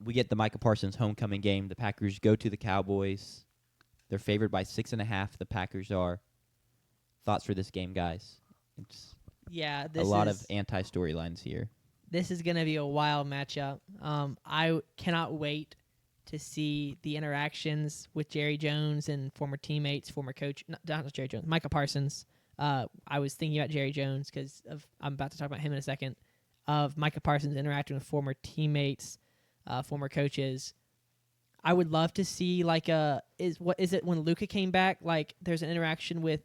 we get the Micah Parsons homecoming game. The Packers go to the Cowboys. They're favored by 6.5. The Packers are. Thoughts for this game, guys? It's this a lot of anti-storylines here. This is going to be a wild matchup. I cannot wait to see the interactions with Jerry Jones and former teammates, former coach, not Jerry Jones, Micah Parsons. I was thinking about Jerry Jones because I'm about to talk about him in a second, of Micah Parsons interacting with former teammates, former coaches. I would love to see what is it when Luka came back? Like there's an interaction with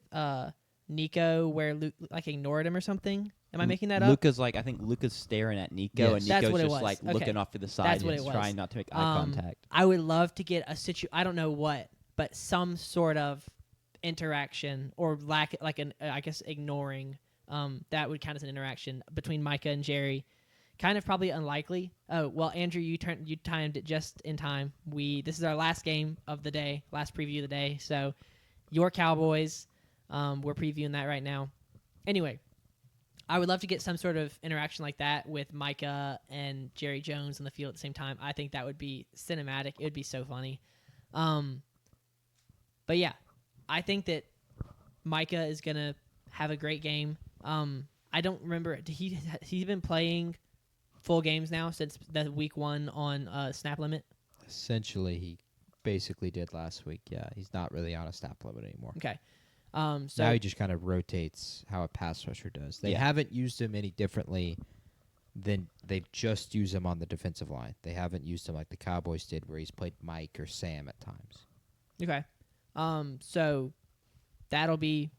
Nico where Luke ignored him or something. Am I making that up? I think Luka's staring at Nico, and That's Nico's what just Okay. looking off to the side what and it was. trying not to make eye contact. I would love to get I don't know what, but some sort of interaction or ignoring. That would count as an interaction between Micah and Jerry. Kind of probably unlikely. Oh well, Andrew, you timed it just in time. This is our last game of the day, last preview of the day. So, your Cowboys. We're previewing that right now. Anyway, I would love to get some sort of interaction like that with Micah and Jerry Jones on the field at the same time. I think that would be cinematic. It would be so funny. But yeah, I think that Micah is gonna have a great game. I don't remember. He's been playing full games now since the week 1 on snap limit. Essentially, he basically did last week. Yeah, he's not really on a snap limit anymore. Okay. So now he just kind of rotates how a pass rusher does. They haven't used him any differently than they've just used him on the defensive line. They haven't used him like the Cowboys did, where he's played Mike or Sam at times. Okay. So he'll be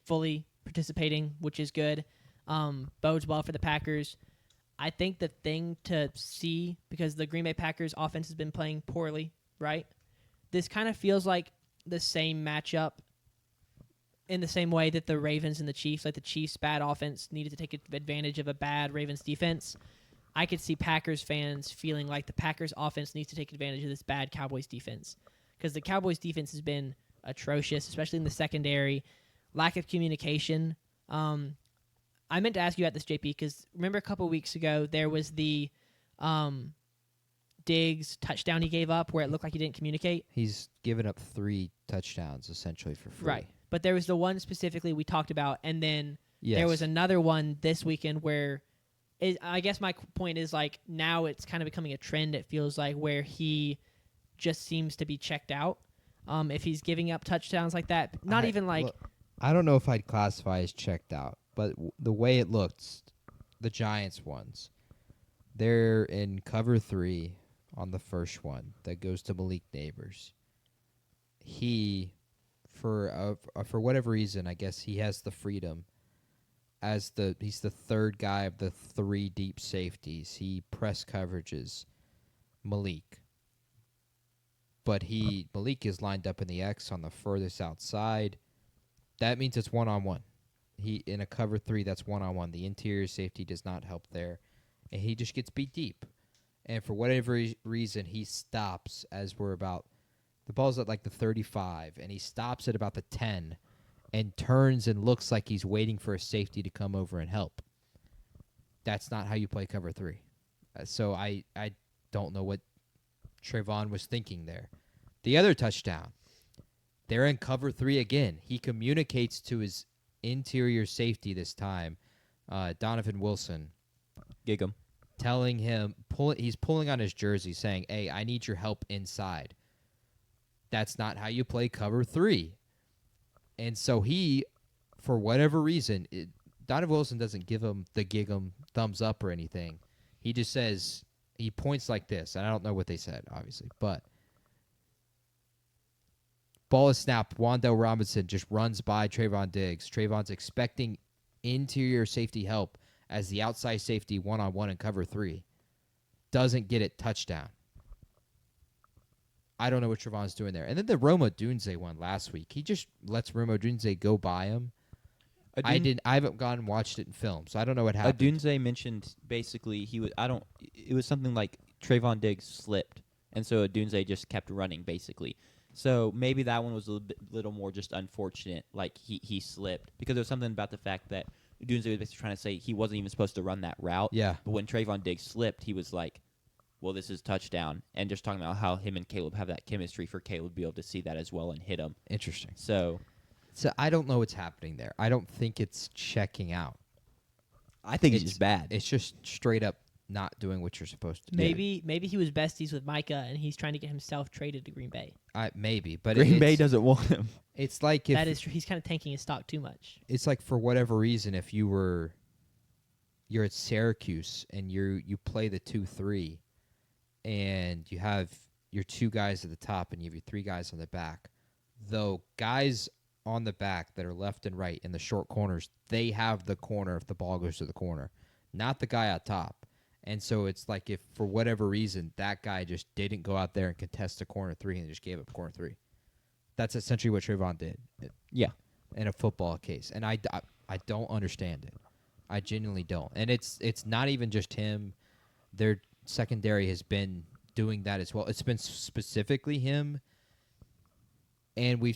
fully participating, which is good. Bodes well for the Packers. I think the thing to see, because the Green Bay Packers offense has been playing poorly, right? This kind of feels like the same matchup in the same way that the Ravens and the Chiefs, like the Chiefs' bad offense needed to take advantage of a bad Ravens defense. I could see Packers fans feeling like the Packers offense needs to take advantage of this bad Cowboys defense, because the Cowboys defense has been atrocious, especially in the secondary. Lack of communication. I meant to ask you about this, JP, because remember a couple weeks ago there was the Diggs touchdown he gave up where it looked like he didn't communicate. He's given up 3 touchdowns essentially for free. Right. But there was the one specifically we talked about, and then Yes. there was another one this weekend where I guess my point is like now it's kind of becoming a trend, it feels like, where he just seems to be checked out. If he's giving up touchdowns like that, I don't know if I'd classify as checked out, but the way it looked, the Giants ones, they're in cover 3 on the first one that goes to Malik Neighbors. He, for whatever reason, I guess he has the freedom. He's the third guy of the 3 deep safeties. He press coverages Malik. But Malik is lined up in the X on the furthest outside. That means it's one-on-one. He in a cover 3, that's one-on-one. The interior safety does not help there, and he just gets beat deep. And for whatever reason, he stops as the ball's at like the 35, and he stops at about the 10 and turns and looks like he's waiting for a safety to come over and help. That's not how you play cover 3. So I don't know what Trayvon was thinking there. The other touchdown, they're in cover 3 again. He communicates to his interior safety this time, Donovan Wilson. Gig him. Telling him, he's pulling on his jersey saying, "Hey, I need your help inside." That's not how you play cover 3. And so he, for whatever reason, Donovan Wilson doesn't give him the gig him thumbs up or anything. He just says, he points like this, and I don't know what they said, obviously, but ball is snapped. Wan'Dale Robinson just runs by Trayvon Diggs. Trayvon's expecting interior safety help as the outside safety one-on-one in cover 3. Doesn't get it, touchdown. I don't know what Trayvon's doing there. And then the Roma Dunze one last week. He just lets Roma Dunze go by him. I haven't gone and watched it in film, so I don't know what happened. Dunze mentioned basically it was something like Trayvon Diggs slipped, and so Dunze just kept running basically. So maybe that one was a little more just unfortunate, like he slipped, because there was something about the fact that Dunze was basically trying to say he wasn't even supposed to run that route. Yeah. But when Trayvon Diggs slipped, he was like, well, this is touchdown, and just talking about how him and Caleb have that chemistry for Caleb to be able to see that as well and hit him. Interesting. So I don't know what's happening there. I don't think it's checking out. I think it's just bad. It's just straight up not doing what you're supposed to do. Maybe he was besties with Micah and he's trying to get himself traded to Green Bay. Maybe, but Green Bay doesn't want him. It's like if That is true. He's kind of tanking his stock too much. it's like for whatever reason, if you're at Syracuse and you play the 2-3, and you have your 2 guys at the top and you have your 3 guys on the back, though guys on the back that are left and right in the short corners, they have the corner if the ball goes to the corner, not the guy out top. And so it's like if for whatever reason that guy just didn't go out there and contest the corner 3 and just gave up corner 3. That's essentially what Trayvon did. Yeah. In a football case. And I don't understand it. I genuinely don't. And it's not even just him. Their secondary has been doing that as well. It's been specifically him. And we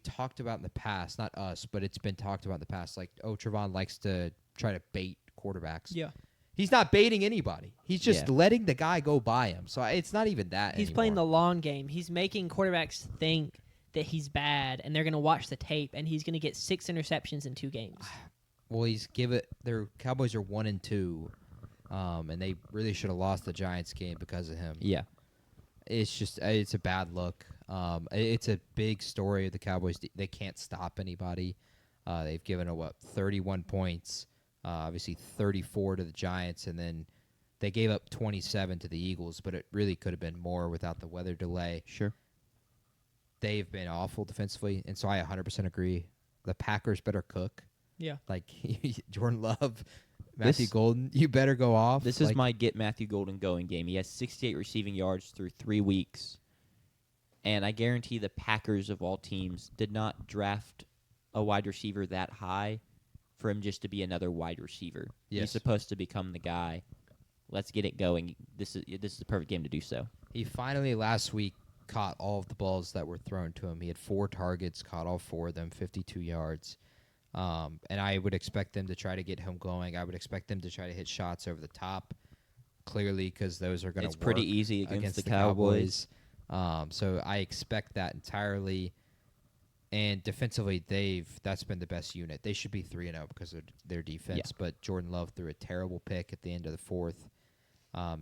talked about in the past, not us, but it's been talked about in the past, like, Trayvon likes to try to bait quarterbacks. Yeah. He's not baiting anybody. He's just letting the guy go by him. So it's not even that He's anymore. playing the long game. He's making quarterbacks think that he's bad, and they're going to watch the tape, and he's going to get 6 interceptions in 2 games. Well, their Cowboys are 1-2, and they really should have lost the Giants game because of him. Yeah. It's a bad look. It's a big story of the Cowboys. They can't stop anybody. They've given 31 points, obviously 34 to the Giants, and then they gave up 27 to the Eagles, but it really could have been more without the weather delay. Sure. They've been awful defensively, and so I 100% agree. The Packers better cook. Yeah. Like Jordan Love, Matthew Golden, you better go off. This is my get Matthew Golden going game. He has 68 receiving yards through 3 weeks. And I guarantee the Packers of all teams did not draft a wide receiver that high for him just to be another wide receiver. Yes. He's supposed to become the guy. Let's get it going. This is the perfect game to do so. He finally last week caught all of the balls that were thrown to him. He had 4 targets, caught all 4 of them, 52 yards. And I would expect them to try to get him going. I would expect them to try to hit shots over the top, clearly, because those are going to work. It's pretty easy against the Cowboys. So I expect that entirely. And defensively, that's been the best unit. They should be 3-0 because of their defense. Yeah. But Jordan Love threw a terrible pick at the end of the 4th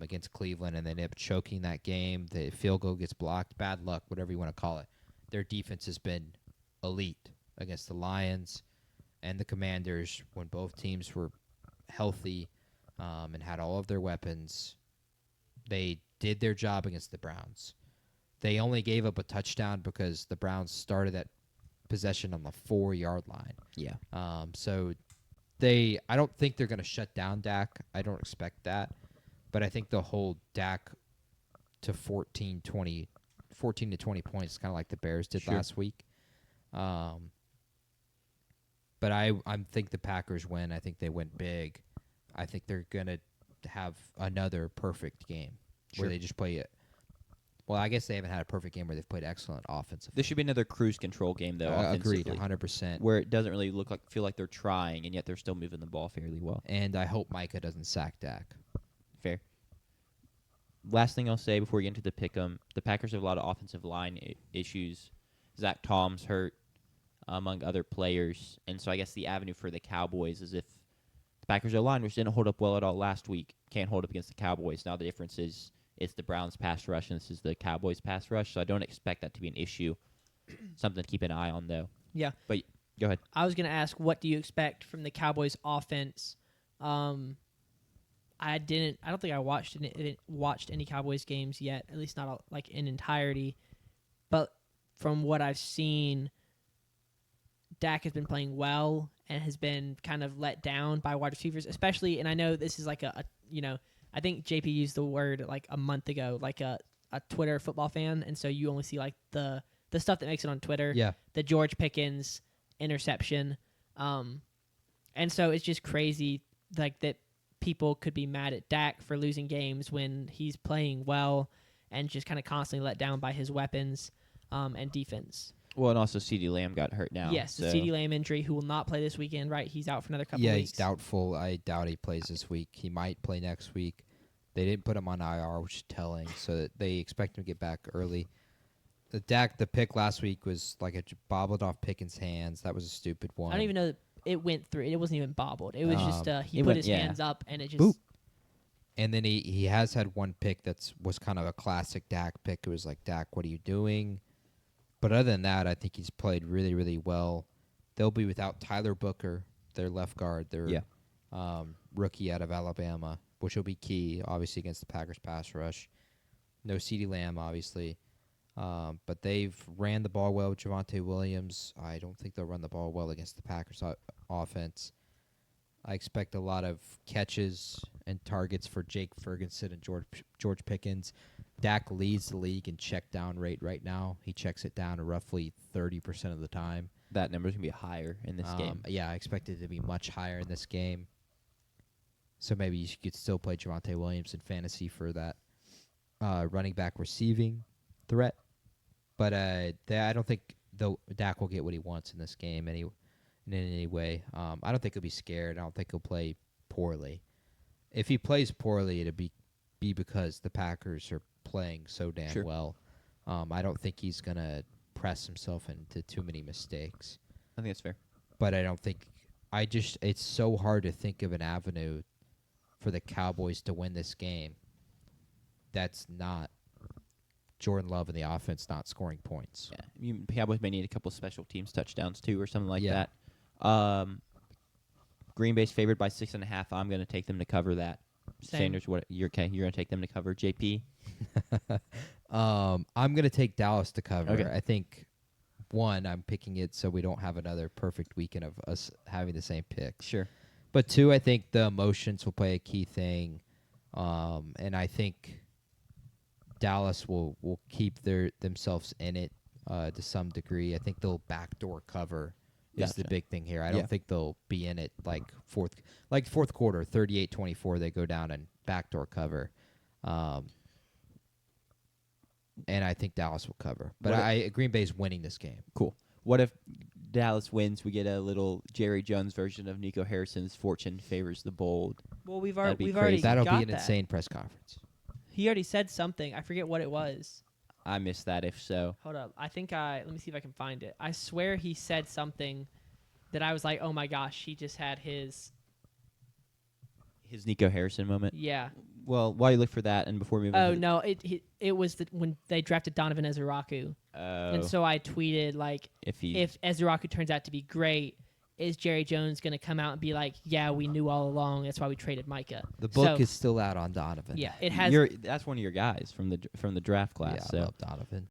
against Cleveland, and they ended up choking that game. The field goal gets blocked. Bad luck, whatever you want to call it. Their defense has been elite against the Lions and the Commanders when both teams were healthy and had all of their weapons. They did their job against the Browns. They only gave up a touchdown because the Browns started that possession on the 4-yard line. Yeah. So I don't think they're going to shut down Dak. I don't expect that. But I think they'll hold Dak to 14 to 20 points, kind of like the Bears did last week. But I think the Packers win. I think they win big. I think they're going to have another perfect game where they just play it. Well, I guess they haven't had a perfect game where they've played excellent offensively. This should be another cruise control game, though. Offensively, Agreed, 100%. where it doesn't really feel like they're trying, and yet they're still moving the ball fairly well. And I hope Micah doesn't sack Dak. Fair. Last thing I'll say before we get into the pick'em, the Packers have a lot of offensive line issues. Zach Tom's hurt, among other players, and so I guess the avenue for the Cowboys is if the Packers' O-line, which didn't hold up well at all last week, can't hold up against the Cowboys. Now the difference is it's the Browns' pass rush, and this is the Cowboys' pass rush, so I don't expect that to be an issue. Something to keep an eye on, though. Yeah. But go ahead. I was going to ask, what do you expect from the Cowboys' offense? I don't think I watched any Cowboys games yet, at least not like in entirety. But from what I've seen, Dak has been playing well and has been kind of let down by wide receivers, especially. And I know this is like I think JP used the word like a month ago, like a Twitter football fan, and so you only see like the stuff that makes it on Twitter. Yeah. The George Pickens interception, and so it's just crazy like that people could be mad at Dak for losing games when he's playing well and just kind of constantly let down by his weapons and defense. Well, and also CeeDee Lamb got hurt now. Yes, the CeeDee Lamb injury, who will not play this weekend, right? He's out for another couple Yeah, weeks. he's doubtful. I doubt he plays this week. He might play next week. They didn't put him on IR, which is telling, so that they expect him to get back early. The pick last week was like a bobbled off Pickens' hands. That was a stupid one. I don't even know it went through. It wasn't even bobbled. It was just he put went- his yeah. hands up and it just. Boop. And then he has had one pick was kind of a classic Dak pick. It was like, Dak, what are you doing? But other than that, I think he's played really, really well. They'll be without Tyler Booker, their left guard, their rookie out of Alabama, which will be key, obviously, against the Packers pass rush. No CeeDee Lamb, obviously. But they've ran the ball well with Javonte Williams. I don't think they'll run the ball well against the Packers offense. I expect a lot of catches and targets for Jake Ferguson and George Pickens. Dak leads the league in check down rate right now. He checks it down to roughly 30% of the time. That number's going to be higher in this game. Yeah, I expect it to be much higher in this game. So maybe you could still play Javonte Williams in fantasy for that running back receiving threat. But I don't think Dak will get what he wants in this game in any way. I don't think he'll be scared. I don't think he'll play poorly. If he plays poorly, it'll be because the Packers are playing so damn well. I don't think he's going to press himself into too many mistakes. I think that's fair. But I don't think it's so hard to think of an avenue for the Cowboys to win this game that's not Jordan Love and the offense not scoring points. Yeah, Cowboys may need a couple special teams touchdowns too, or something like Yeah. that. Green Bay's favored by 6.5. I'm going to take them to cover that. Same. Sanders, what? You're okay? You're going to take them to cover. JP. I'm going to take Dallas to cover. Okay. I think, one, I'm picking it so we don't have another perfect weekend of us having the same picks. Sure. But two, I think the emotions will play a key thing, and I think Dallas will keep themselves in it to some degree. I think they'll backdoor cover is the Gotcha. big thing here. I don't think they'll be in it like fourth quarter, 38-24, they go down and backdoor cover. And I think Dallas will cover. But Green Bay's winning this game. Cool. What if Dallas wins? We get a little Jerry Jones version of Nico Harrison's "Fortune favors the bold." Well, we've That'd be already crazy. That'll got be an that. insane press conference. He already said something. I forget what it was. I missed that. If so, Hold up. Let me see if I can find it. I swear he said something that I was like, oh my gosh, he just had his. his Nico Harrison moment. Yeah. Well, while you look for that, and before we move on Oh to no, it was when they drafted Donovan Ezeraku, and so I tweeted like, if Ezeraku turns out to be great, is Jerry Jones going to come out and be like, yeah, we knew all along, that's why we traded Micah. The book is still out on Donovan. Yeah, it has. that's one of your guys from the draft class. Yeah, so I love Donovan.